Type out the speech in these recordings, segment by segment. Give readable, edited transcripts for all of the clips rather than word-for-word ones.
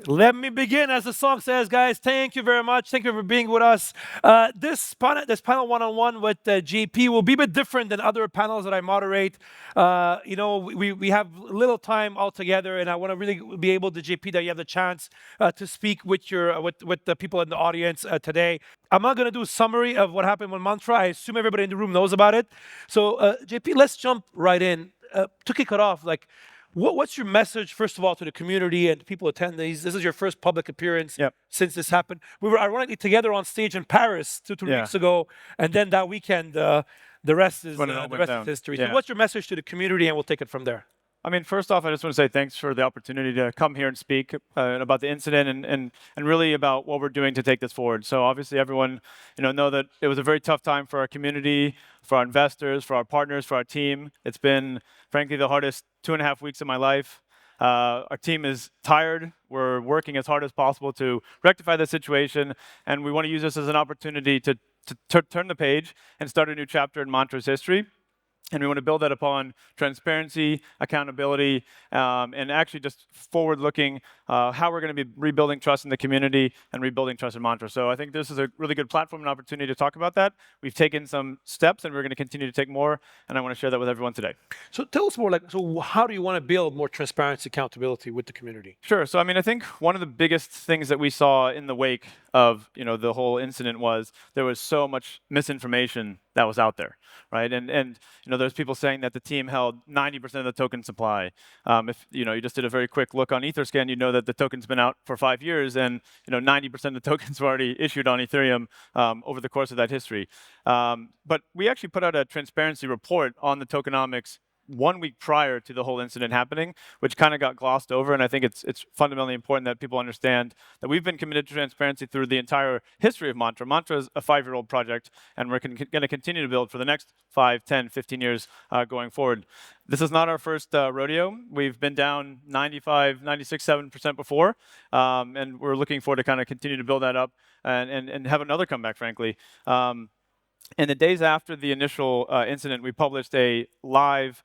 Let me begin, as the song says, guys. Thank you very much. Thank you for being with us. This panel one-on-one with JP will be a bit different than other panels that I moderate. We have little time altogether, and I want to really be able to, JP, that you have the chance to speak with with the people in the audience today. I'm not going to do a summary of what happened with Mantra. I assume everybody in the room knows about it. So, JP, let's jump right in. To kick it off, what's your message, first of all, to the community and people attending? This is your first public appearance Yep. since this happened. We were ironically together on stage in Paris two Yeah. weeks ago, and then that weekend, the rest is When it all the went rest is down. history. So, Yeah. what's your message to the community, and we'll take it from there. I mean, first off, I just want to say thanks for the opportunity to come here and speak about the incident and really about what we're doing to take this forward. So obviously, everyone know that it was a very tough time for our community, for our investors, for our partners, for our team. It's been, frankly, the hardest 2.5 weeks of my life. Our team is tired. We're working as hard as possible to rectify the situation, and we want to use this as an opportunity to turn the page and start a new chapter in Mantra's history. And we want to build that upon transparency, accountability, and actually just forward-looking how we're going to be rebuilding trust in the community and rebuilding trust in Mantra. So I think this is a really good platform and opportunity to talk about that. We've taken some steps, and we're going to continue to take more, and I want to share that with everyone today. So tell us more, so how do you want to build more transparency, accountability with the community? Sure. So I mean, I think one of the biggest things that we saw in the wake of the whole incident was there was so much misinformation that was out there, right? And there's people saying that the team held 90% of the token supply. If you just did a very quick look on Etherscan, you know that the token's been out for 5 years, and 90% of the tokens were already issued on Ethereum over the course of that history. But we actually put out a transparency report on the tokenomics 1 week prior to the whole incident happening, which kind of got glossed over. And I think it's fundamentally important that people understand that we've been committed to transparency through the entire history of Mantra. Mantra is a 5-year-old project, and we're going to continue to build for the next 5, 10, 15 years going forward. This is not our first rodeo. We've been down 95, 96, 7% before, and we're looking forward to kind of continue to build that up and have another comeback, frankly. In the days after the initial incident, we published a live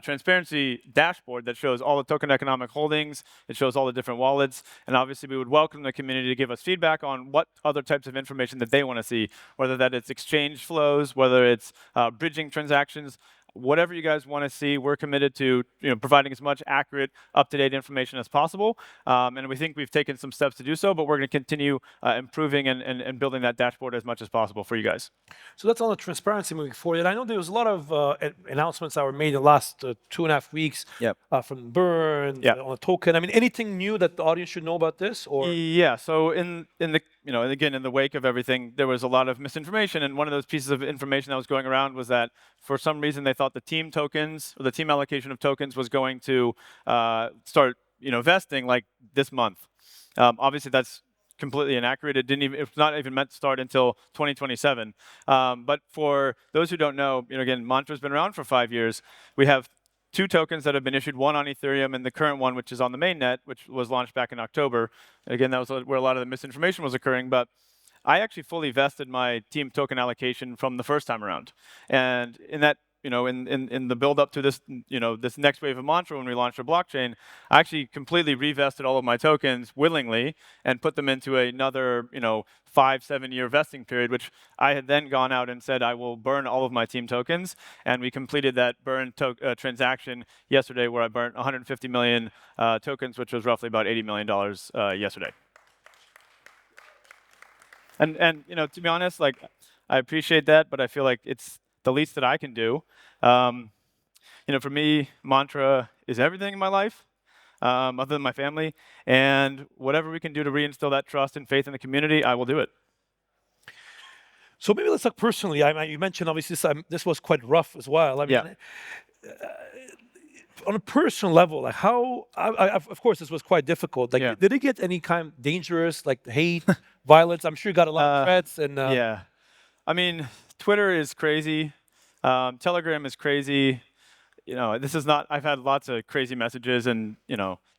transparency dashboard that shows all the token economic holdings. It shows all the different wallets. And obviously, we would welcome the community to give us feedback on what other types of information that they want to see, whether that it's exchange flows, whether it's bridging transactions. Whatever you guys want to see, we're committed to providing as much accurate, up-to-date information as possible. And we think we've taken some steps to do so, but we're going to continue improving and building that dashboard as much as possible for you guys. So that's on the transparency moving forward. And I know there was a lot of announcements that were made in the last 2.5 weeks. Yep. From Burn, Yep. on the token. I mean, anything new that the audience should know about this? Or Yeah. So in the and again, in the wake of everything, there was a lot of misinformation, and one of those pieces of information that was going around was that for some reason they thought the team tokens or the team allocation of tokens was going to start vesting like this month. Obviously, that's completely inaccurate. It's not even meant to start until 2027. But for those who don't know, again, Mantra's been around for 5 years. We have 2 tokens that have been issued, one on Ethereum and the current one, which is on the mainnet, which was launched back in October. Again, that was where a lot of the misinformation was occurring. But I actually fully vested my team token allocation from the first time around. And in that, in the build up to this, this next wave of Mantra when we launched our blockchain, I actually completely revested all of my tokens willingly and put them into another, 5-7 year vesting period, which I had then gone out and said I will burn all of my team tokens, and we completed that burn transaction yesterday, where I burnt 150 million tokens, which was roughly about $80 million yesterday. And to be honest, I appreciate that, but I feel like it's the least that I can do. For me, Mantra is everything in my life, other than my family. And whatever we can do to reinstill that trust and faith in the community, I will do it. So maybe let's talk personally. You mentioned obviously this was quite rough as well. I mean, Yeah. On a personal level, like of course this was quite difficult. Like, Yeah. did it get any kind of dangerous, like hate, violence? I'm sure you got a lot of threats and. Yeah. I mean, Twitter is crazy. Telegram is crazy. This is not. I've had lots of crazy messages and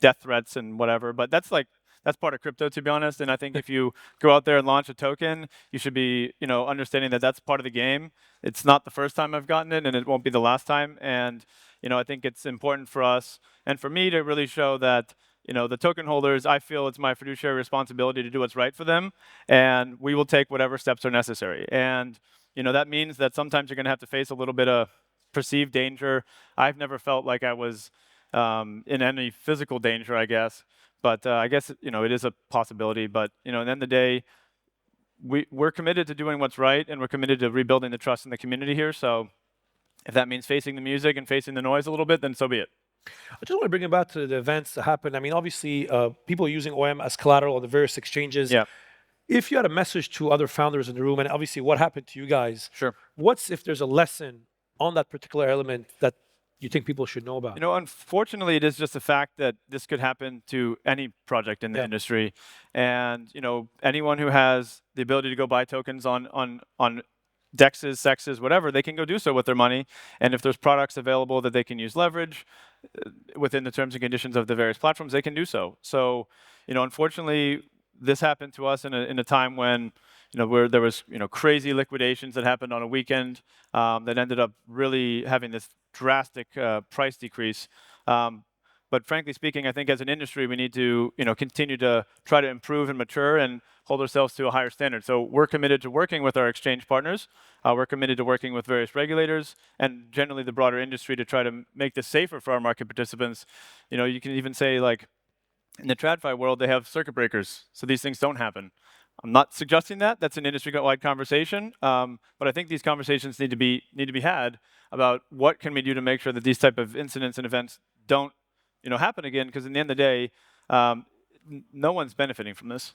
death threats and whatever. But that's part of crypto, to be honest. And I think if you go out there and launch a token, you should be understanding that that's part of the game. It's not the first time I've gotten it, and it won't be the last time. And I think it's important for us and for me to really show that the token holders, I feel it's my fiduciary responsibility to do what's right for them, and we will take whatever steps are necessary. And that means that sometimes you're going to have to face a little bit of perceived danger. I've never felt like I was in any physical danger, I guess. But I guess it is a possibility. But at the end of the day, we're committed to doing what's right, and we're committed to rebuilding the trust in the community here. So if that means facing the music and facing the noise a little bit, then so be it. I just want to bring it back to the events that happened. I mean, obviously, people are using OM as collateral on the various exchanges. Yeah. If you had a message to other founders in the room, and obviously what happened to you guys, Sure. what's if there's a lesson on that particular element that you think people should know about? Unfortunately, it is just a fact that this could happen to any project in the industry. And, anyone who has the ability to go buy tokens on DEXs, SEXs, whatever, they can go do so with their money. And if there's products available that they can use leverage within the terms and conditions of the various platforms, they can do so. So, unfortunately, this happened to us in a time when where there was crazy liquidations that happened on a weekend that ended up really having this drastic price decrease. But frankly speaking, I think as an industry, we need to continue to try to improve and mature and hold ourselves to a higher standard. So we're committed to working with our exchange partners. We're committed to working with various regulators and generally the broader industry to try to make this safer for our market participants. You can even say, like, in the TradFi world, they have circuit breakers, so these things don't happen. I'm not suggesting that. That's an industry-wide conversation. But I think these conversations need to be had about what can we do to make sure that these type of incidents and events don't happen again. Because in the end of the day, no one's benefiting from this.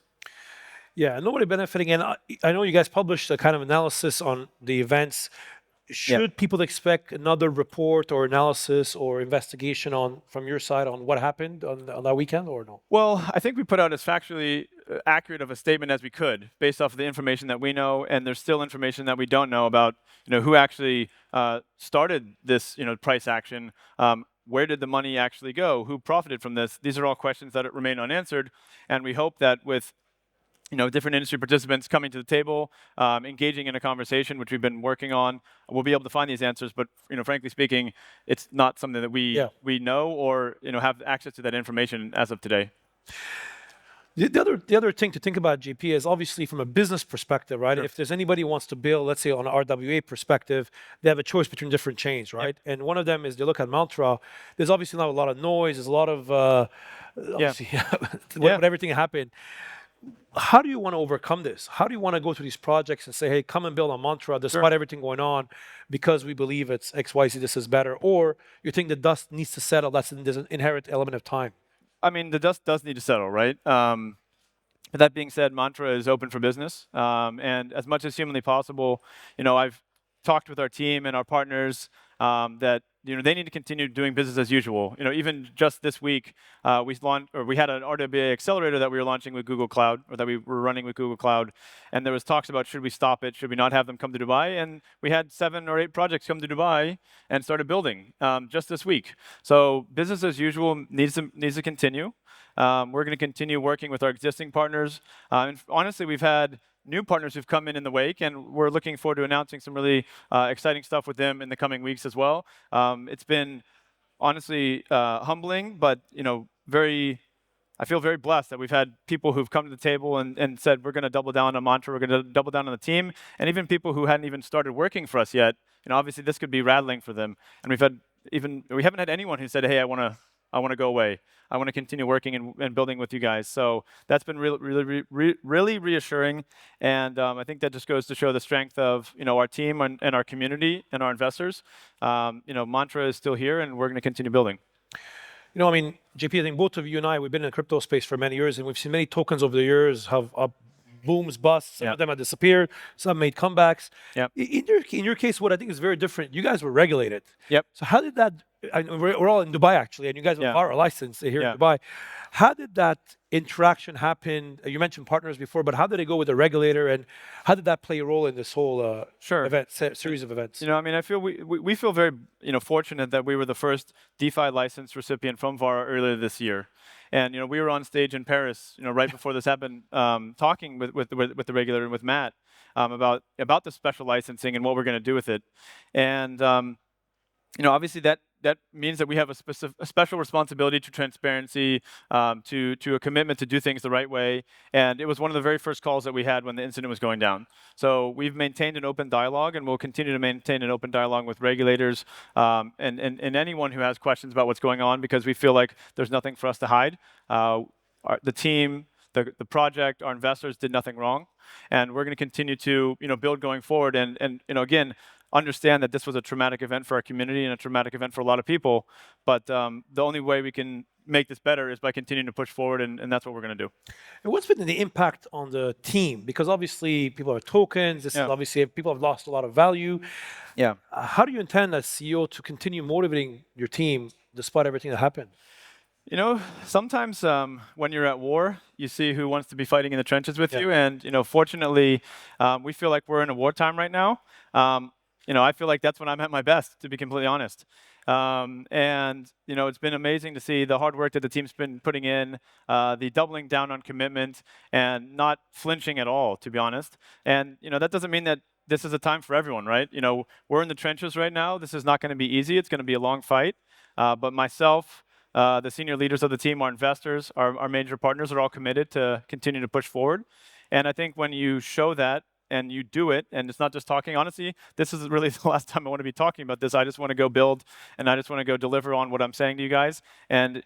Yeah, nobody benefiting. And I know you guys published a kind of analysis on the events. Should people expect another report or analysis or investigation from your side on what happened on that weekend, or no? Well, I think we put out as factually accurate of a statement as we could, based off of the information that we know, and there's still information that we don't know about, who actually started this, price action. Where did the money actually go? Who profited from this? These are all questions that remain unanswered, and we hope that with different industry participants coming to the table, engaging in a conversation, which we've been working on, we'll be able to find these answers. But frankly speaking, it's not something that we know or have access to that information as of today. The other thing to think about, GP, is obviously from a business perspective, right? Sure. If there's anybody who wants to build, let's say on an RWA perspective, they have a choice between different chains, right? Yep. And one of them is they look at Mantra. There's obviously not a lot of noise. There's a lot of with everything happened. How do you want to overcome this? How do you want to go to these projects and say, hey, come and build on Mantra despite everything going on because we believe it's XYZ, this is better? Or you think the dust needs to settle? There's an inherent element of time. I mean, the dust does need to settle, right? But that being said, Mantra is open for business. And as much as humanly possible, I've talked with our team and our partners that they need to continue doing business as usual. Even just this week, we had an RWA accelerator that we were launching with Google Cloud, or that we were running with Google Cloud, and there was talks about should we stop it, should we not have them come to Dubai, and we had 7 or 8 projects come to Dubai and started building just this week. So business as usual needs to continue. We're going to continue working with our existing partners. And honestly, we've had new partners who've come in the wake, and we're looking forward to announcing some really exciting stuff with them in the coming weeks as well. It's been honestly humbling, but I feel very blessed that we've had people who've come to the table and said we're going to double down on Mantra, we're going to double down on the team, and even people who hadn't even started working for us yet. Obviously this could be rattling for them, and we haven't had anyone who said, hey, I want to go away. I want to continue working and building with you guys. So that's been really reassuring, and I think that just goes to show the strength of our team and our community and our investors. Mantra is still here, and we're going to continue building. I mean, JP, I think both of you and I, we've been in the crypto space for many years, and we've seen many tokens over the years have booms, busts. Some of them have disappeared. Some made comebacks. Yep. In your case, what I think is very different, you guys were regulated. Yep. So how did that? We're all in Dubai actually, and you guys have our license here in Dubai. How did that interaction happen? You mentioned partners before, but how did it go with the regulator, and how did that play a role in this whole series of events? I feel we feel very fortunate that we were the first DeFi license recipient from VAR earlier this year. And we were on stage in Paris, right before this happened, talking with the regulator and with Matt about the special licensing and what we're going to do with it. And obviously that means that we have a special responsibility to transparency, to a commitment to do things the right way. And it was one of the very first calls that we had when the incident was going down. So we've maintained an open dialogue, and we'll continue to maintain an open dialogue with regulators and anyone who has questions about what's going on, because we feel like there's nothing for us to hide. The team, the project, our investors did nothing wrong, and we're going to continue to build going forward. And again, understand that this was a traumatic event for our community and a traumatic event for a lot of people. But the only way we can make this better is by continuing to push forward, and that's what we're going to do. And what's been the impact on the team? Because obviously people have tokens. This is obviously people have lost a lot of value. Yeah. How do you intend as CEO to continue motivating your team despite everything that happened? Sometimes when you're at war, you see who wants to be fighting in the trenches with you. And, fortunately, we feel like we're in a wartime right now. I feel like that's when I'm at my best, to be completely honest. It's been amazing to see the hard work that the team's been putting in, the doubling down on commitment, and not flinching at all, to be honest. And, that doesn't mean that this is a time for everyone, right? We're in the trenches right now. This is not going to be easy. It's going to be a long fight. But myself, the senior leaders of the team, our investors, our major partners are all committed to continue to push forward. And I think when you show that and you do it, and it's not just talking, honestly, this is really the last time I want to be talking about this. I just want to go build, and I just want to go deliver on what I'm saying to you guys. And,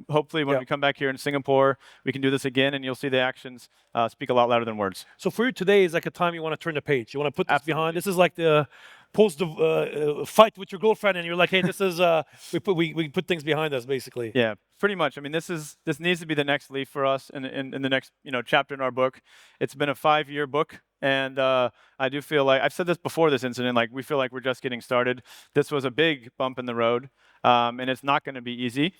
hopefully when we come back here in Singapore, we can do this again, and you'll see the actions speak a lot louder than words. So for you today is like a time you want to turn the page. You want to put this behind. This is like the post fight with your girlfriend, and you're like, hey, this is we put things behind us, basically. Yeah, pretty much. I mean, this needs to be the next leaf for us in the next chapter in our book. It's been a 5-year book, and I do feel like I've said this before this incident. Like, we feel like we're just getting started. This was a big bump in the road, and it's not going to be easy.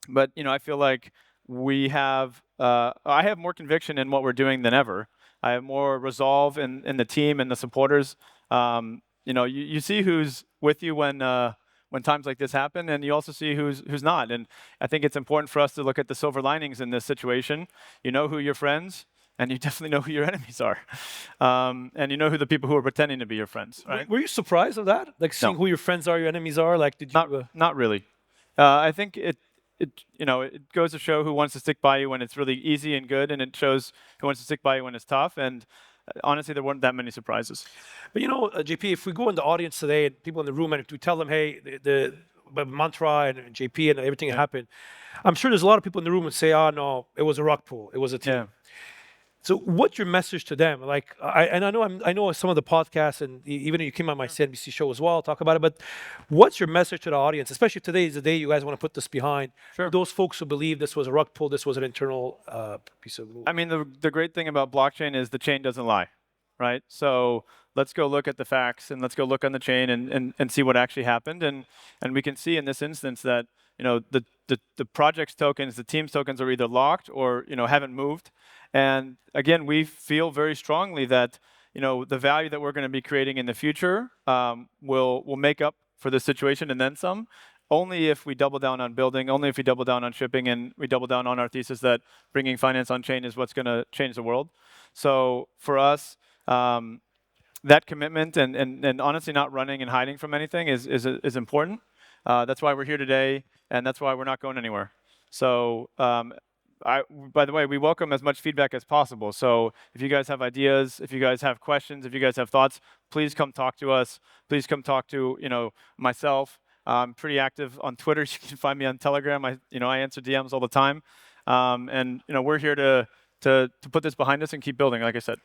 But I feel like we have I have more conviction in what we're doing than ever. I have more resolve in the team and the supporters. You see who's with you when times like this happen, and you also see who's not. And I think it's important for us to look at the silver linings in this situation. You know who your friends, and you definitely know who your enemies are. And you know who the people who are pretending to be your friends, right? Were you surprised of that? Like seeing who your friends are, your enemies are? Like, did you? Not really. I think it goes to show who wants to stick by you when it's really easy and good, and it shows who wants to stick by you when it's tough. And honestly, there weren't that many surprises. But JP, if we go in the audience today and people in the room, and we tell them, hey, the mantra and JP and everything that happened, I'm sure there's a lot of people in the room who say, oh, no, it was a rock pool. It was a team. Yeah. So what's your message to them? Like, I know some of the podcasts, and even you came on my CNBC show as well, talk about it, but what's your message to the audience, especially today is the day you guys want to put this behind? Sure. Those folks who believe this was a rug pull, this was an internal piece of move. I mean, the great thing about blockchain is the chain doesn't lie, right? So let's go look at the facts, and let's go look on the chain and see what actually happened. And we can see in this instance that the project's tokens, the team's tokens are either locked or haven't moved. And again, we feel very strongly that the value that we're going to be creating in the future will make up for this situation and then some. Only if we double down on building, only if we double down on shipping, and we double down on our thesis that bringing finance on chain is what's going to change the world. So for us, that commitment and honestly not running and hiding from anything is important. That's why we're here today, and that's why we're not going anywhere. So by the way, we welcome as much feedback as possible. So if you guys have ideas, if you guys have questions, if you guys have thoughts, please come talk to us. Please come talk to myself. I'm pretty active on Twitter. You can find me on Telegram. I answer DMs all the time. And we're here to put this behind us and keep building, like I said.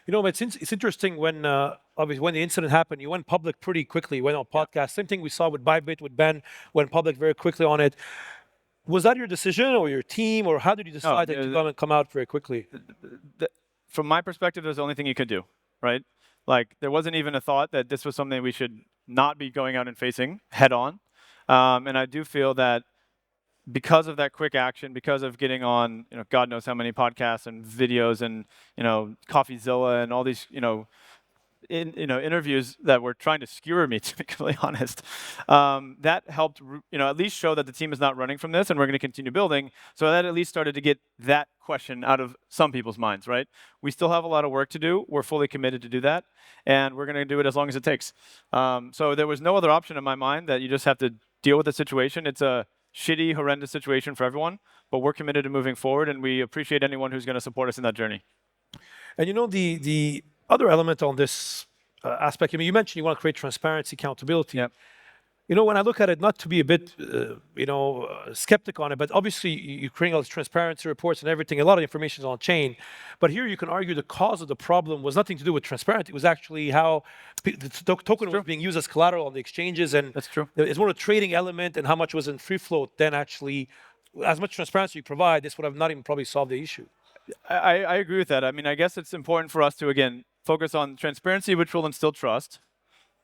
It's interesting when obviously when the incident happened, you went public pretty quickly. You went on podcast. Same thing we saw with Bybit with Ben. Went public very quickly on it. Was that your decision or your team, or how did you decide that to come out very quickly? From my perspective, it was the only thing you could do, right? Like, there wasn't even a thought that this was something we should not be going out and facing head on. And I do feel that because of that quick action, because of getting on, God knows how many podcasts and videos and, CoffeeZilla and all these, interviews that were trying to skewer me, to be completely honest, that helped, at least show that the team is not running from this and we're going to continue building. So that at least started to get that question out of some people's minds, right? We still have a lot of work to do. We're fully committed to do that, and we're going to do it as long as it takes. So there was no other option in my mind that you just have to deal with the situation. It's a shitty, horrendous situation for everyone, but we're committed to moving forward, and we appreciate anyone who's going to support us in that journey. And you know, the other element on this aspect, I mean, you mentioned you want to create transparency, accountability. Yep. You know, when I look at it, not to be a bit, skeptic on it, but obviously you're creating all these transparency reports and everything. A lot of information is on chain, but here you can argue the cause of the problem was nothing to do with transparency. It was actually how the token was being used as collateral on the exchanges, and That's true. it's more a trading element and how much was in free float than actually as much transparency you provide. This would have not even probably solved the issue. I agree with that. I mean, I guess it's important for us to, again, focus on transparency, which will instill trust.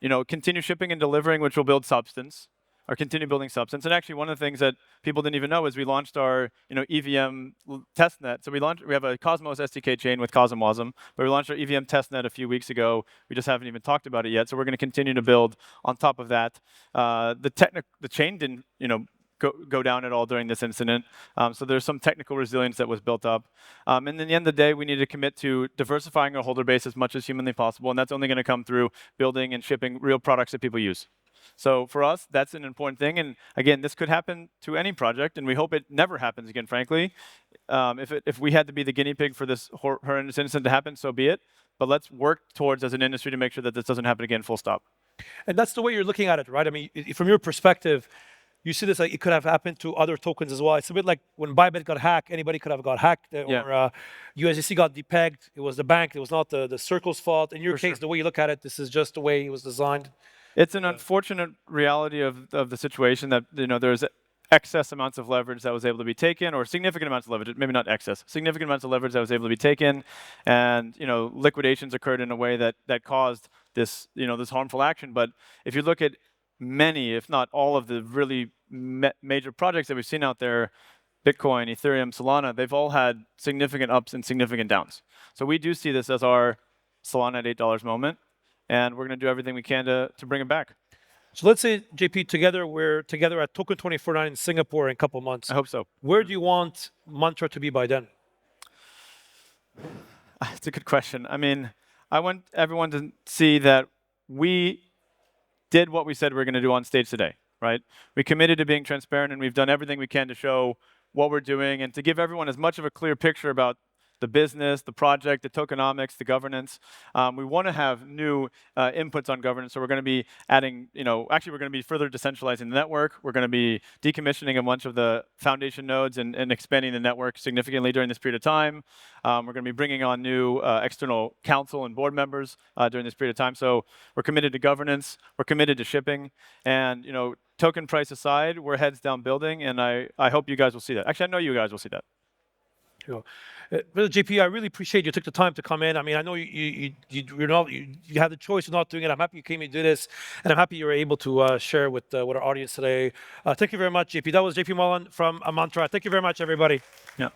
You know, continue shipping and delivering, which will build substance, or continue building substance. And actually, one of the things that people didn't even know is we launched our, EVM testnet. So we have a Cosmos SDK chain with CosmWasm, but we launched our EVM testnet a few weeks ago. We just haven't even talked about it yet. So we're going to continue to build on top of that. The chain didn't, go down at all during this incident. So there's some technical resilience that was built up. And in the end of the day, we need to commit to diversifying our holder base as much as humanly possible. And that's only going to come through building and shipping real products that people use. So for us, that's an important thing. And again, this could happen to any project, and we hope it never happens again, frankly. If we had to be the guinea pig for this horrendous incident to happen, so be it. But let's work towards, as an industry, to make sure that this doesn't happen again, full stop. And that's the way you're looking at it, right? I mean, from your perspective, you see this like it could have happened to other tokens as well. It's a bit like when Bybit got hacked, anybody could have got hacked, or USDC got depegged. It was the bank, it was not the Circle's fault. In your case, the way you look at it, this is just the way it was designed. It's an unfortunate reality of the situation that, there's excess amounts of leverage that was able to be taken, or significant amounts of leverage, maybe not excess, significant amounts of leverage that was able to be taken, and liquidations occurred in a way that caused this this harmful action. But if you look at many, if not all, of the really major projects that we've seen out there, Bitcoin, Ethereum, Solana, they've all had significant ups and significant downs. So we do see this as our Solana at $8 moment, and we're going to do everything we can to bring it back. So let's say, JP, we're together at TOKEN2049 in Singapore in a couple months. I hope so. Where do you want Mantra to be by then? It's a good question. I mean, I want everyone to see that we did what we said we were going to do on stage today, right? We committed to being transparent, and we've done everything we can to show what we're doing and to give everyone as much of a clear picture about the business, the project, the tokenomics, the governance. We want to have new inputs on governance, so we're going to be adding, actually we're going to be further decentralizing the network. We're going to be decommissioning a bunch of the foundation nodes and expanding the network significantly during this period of time. We're going to be bringing on new external council and board members during this period of time. So we're committed to governance, we're committed to shipping, and token price aside, we're heads down building, and I hope you guys will see that. Actually, I know you guys will see that. Sure. Brother JP, I really appreciate you took the time to come in. I mean, I know you had the choice of not doing it. I'm happy you came and do this, and I'm happy you were able to share with our audience today. Thank you very much, JP. That was JP Mullin from Mantra. Thank you very much, everybody. Yeah.